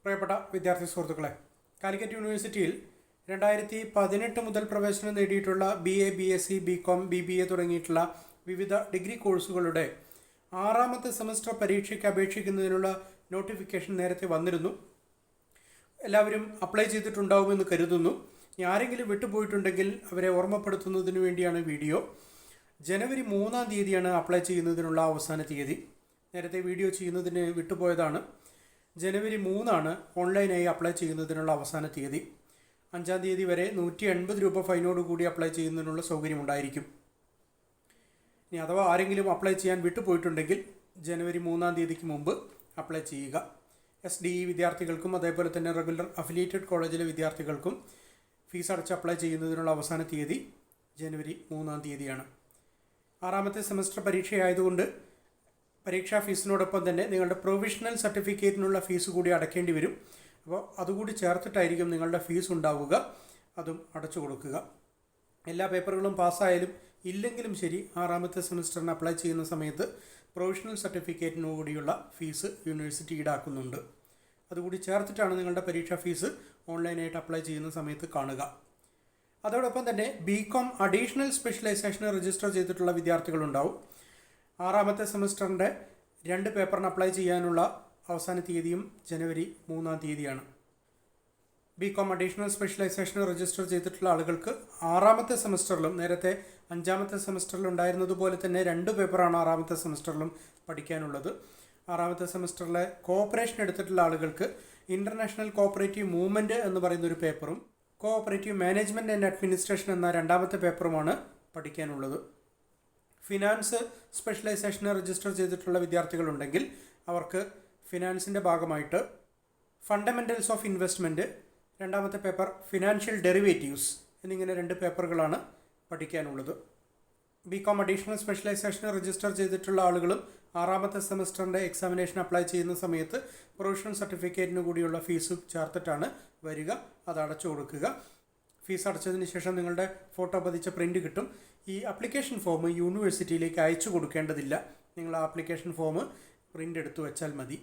പ്രിയപ്പെട്ട വിദ്യാർത്ഥി സുഹൃത്തുക്കളെ, കാലിക്കറ്റ് യൂണിവേഴ്സിറ്റിയിൽ 2018 മുതൽ പ്രവേശനം നേടിയിട്ടുള്ള BA, BSc, BCom, BBA തുടങ്ങിയിട്ടുള്ള വിവിധ ഡിഗ്രി കോഴ്സുകളുടെ 6ാമത്തെ സെമസ്റ്റർ പരീക്ഷയ്ക്ക് അപേക്ഷിക്കുന്നതിനുള്ള നോട്ടിഫിക്കേഷൻ നേരത്തെ വന്നിരുന്നു. എല്ലാവരും അപ്ലൈ ചെയ്തിട്ടുണ്ടാവുമെന്ന് കരുതുന്നു. ഇനി ആരെങ്കിലും വിട്ടുപോയിട്ടുണ്ടെങ്കിൽ അവരെ ഓർമ്മപ്പെടുത്തുന്നതിന് വേണ്ടിയാണ് വീഡിയോ. ജനുവരി 3-ാം തീയതിയാണ് അപ്ലൈ ചെയ്യുന്നതിനുള്ള അവസാന തീയതി. നേരത്തെ വീഡിയോ ചെയ്യുന്നതിന് വിട്ടുപോയതാണ്. ജനുവരി 3-ആണ് ഓൺലൈനായി അപ്ലൈ ചെയ്യുന്നതിനുള്ള അവസാന തീയതി. 5-ാം തീയതി വരെ 180 രൂപ ഫൈനോട് കൂടി അപ്ലൈ ചെയ്യുന്നതിനുള്ള സൗകര്യമുണ്ടായിരിക്കും. ഇനി അഥവാ ആരെങ്കിലും അപ്ലൈ ചെയ്യാൻ വിട്ടുപോയിട്ടുണ്ടെങ്കിൽ ജനുവരി 3-ാം തീയതിക്ക് മുമ്പ് അപ്ലൈ ചെയ്യുക. SDE വിദ്യാർത്ഥികൾക്കും അതേപോലെ തന്നെ റെഗുലർ അഫിലിയേറ്റഡ് കോളേജിലെ വിദ്യാർത്ഥികൾക്കും ഫീസ് അടച്ച് അപ്ലൈ ചെയ്യുന്നതിനുള്ള അവസാന തീയതി ജനുവരി 3-ാം തീയതിയാണ്. 6ാമത്തെ സെമസ്റ്റർ പരീക്ഷയായതുകൊണ്ട് പരീക്ഷാ ഫീസിനോടൊപ്പം തന്നെ നിങ്ങളുടെ പ്രൊവിഷണൽ സർട്ടിഫിക്കറ്റിനുള്ള ഫീസ് കൂടി അടയ്ക്കേണ്ടി വരും. അപ്പോൾ അതുകൂടി ചേർത്തിട്ടായിരിക്കും നിങ്ങളുടെ ഫീസ് ഉണ്ടാവുക. അതും അടച്ചു കൊടുക്കുക. എല്ലാ പേപ്പറുകളും പാസ്സായാലും ഇല്ലെങ്കിലും ശരി 6ാമത്തെ സെമസ്റ്ററിന് അപ്ലൈ ചെയ്യുന്ന സമയത്ത് പ്രൊവിഷണൽ സർട്ടിഫിക്കറ്റിനു കൂടിയുള്ള ഫീസ് യൂണിവേഴ്സിറ്റി ഈടാക്കുന്നുണ്ട്. അതുകൂടി ചേർത്തിട്ടാണ് നിങ്ങളുടെ പരീക്ഷാ ഫീസ് ഓൺലൈനായിട്ട് അപ്ലൈ ചെയ്യുന്ന സമയത്ത് കാണുക. അതോടൊപ്പം തന്നെ BCom അഡീഷണൽ സ്പെഷ്യലൈസേഷന് രജിസ്റ്റർ ചെയ്തിട്ടുള്ള വിദ്യാർത്ഥികളുണ്ടാവും. 6ാമത്തെ സെമസ്റ്ററിൻ്റെ 2 പേപ്പറിന് അപ്ലൈ ചെയ്യാനുള്ള അവസാന തീയതിയും ജനുവരി 3-ാം തീയതിയാണ്. BCom അഡീഷണൽ സ്പെഷ്യലൈസേഷന് രജിസ്റ്റർ ചെയ്തിട്ടുള്ള ആളുകൾക്ക് 6ാമത്തെ സെമസ്റ്ററിലും നേരത്തെ 5ാമത്തെ സെമസ്റ്ററിൽ ഉണ്ടായിരുന്നതുപോലെ തന്നെ 2 പേപ്പറാണ് 6ാമത്തെ സെമസ്റ്ററിലും പഠിക്കാനുള്ളത്. 6ാമത്തെ സെമസ്റ്ററിലെ കോഓപ്പറേഷൻ എടുത്തിട്ടുള്ള ആളുകൾക്ക് ഇൻ്റർനാഷണൽ കോഓപ്പറേറ്റീവ് മൂവ്മെൻറ്റ് എന്ന് പറയുന്നൊരു പേപ്പറും കോഓപ്പറേറ്റീവ് മാനേജ്മെൻറ്റ് ആൻഡ് അഡ്മിനിസ്ട്രേഷൻ എന്ന 2ാമത്തെ പേപ്പറുമാണ് പഠിക്കാനുള്ളത്. ഫിനാൻസ് സ്പെഷ്യലൈസേഷന് രജിസ്റ്റർ ചെയ്തിട്ടുള്ള വിദ്യാർത്ഥികളുണ്ടെങ്കിൽ അവർക്ക് ഫിനാൻസിൻ്റെ ഭാഗമായിട്ട് ഫണ്ടമെൻ്റൽസ് ഓഫ് ഇൻവെസ്റ്റ്മെൻറ്റ്, 2ാമത്തെ പേപ്പർ ഫിനാൻഷ്യൽ ഡെറിവേറ്റീവ്സ് എന്നിങ്ങനെ 2 പേപ്പറുകളാണ് പഠിക്കാനുള്ളത്. BCom അഡീഷണൽ സ്പെഷ്യലൈസേഷന് രജിസ്റ്റർ ചെയ്തിട്ടുള്ള ആളുകളും 6ാമത്തെ സെമസ്റ്ററിൻ്റെ എക്സാമിനേഷൻ അപ്ലൈ ചെയ്യുന്ന സമയത്ത് പ്രൊവിഷണൽ സർട്ടിഫിക്കറ്റിന് കൂടിയുള്ള ഫീസ് ചേർത്തിട്ടാണ് വരിക. അത് അടച്ചു കൊടുക്കുക. ഫീസ് അടച്ചതിന് ശേഷം നിങ്ങളുടെ ഫോട്ടോ പതിച്ച പ്രിൻ്റ് കിട്ടും. ഈ ആപ്ലിക്കേഷൻ ഫോം യൂണിവേഴ്സിറ്റിയിലേക്ക് അയച്ചു കൊടുക്കേണ്ടതില്ല. നിങ്ങൾ ആ ആപ്ലിക്കേഷൻ ഫോം പ്രിൻ്റ് എടുത്തു വെച്ചാൽ മതി.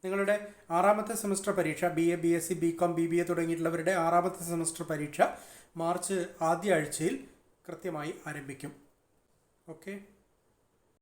നിങ്ങളുടെ 6ാമത്തെ സെമസ്റ്റർ പരീക്ഷ BA, BSc, BCom, BBA തുടങ്ങിയിട്ടുള്ളവരുടെ 6ാമത്തെ സെമസ്റ്റർ പരീക്ഷ മാർച്ച് ആദ്യ ആഴ്ചയിൽ കൃത്യമായി ആരംഭിക്കും. ഓക്കെ.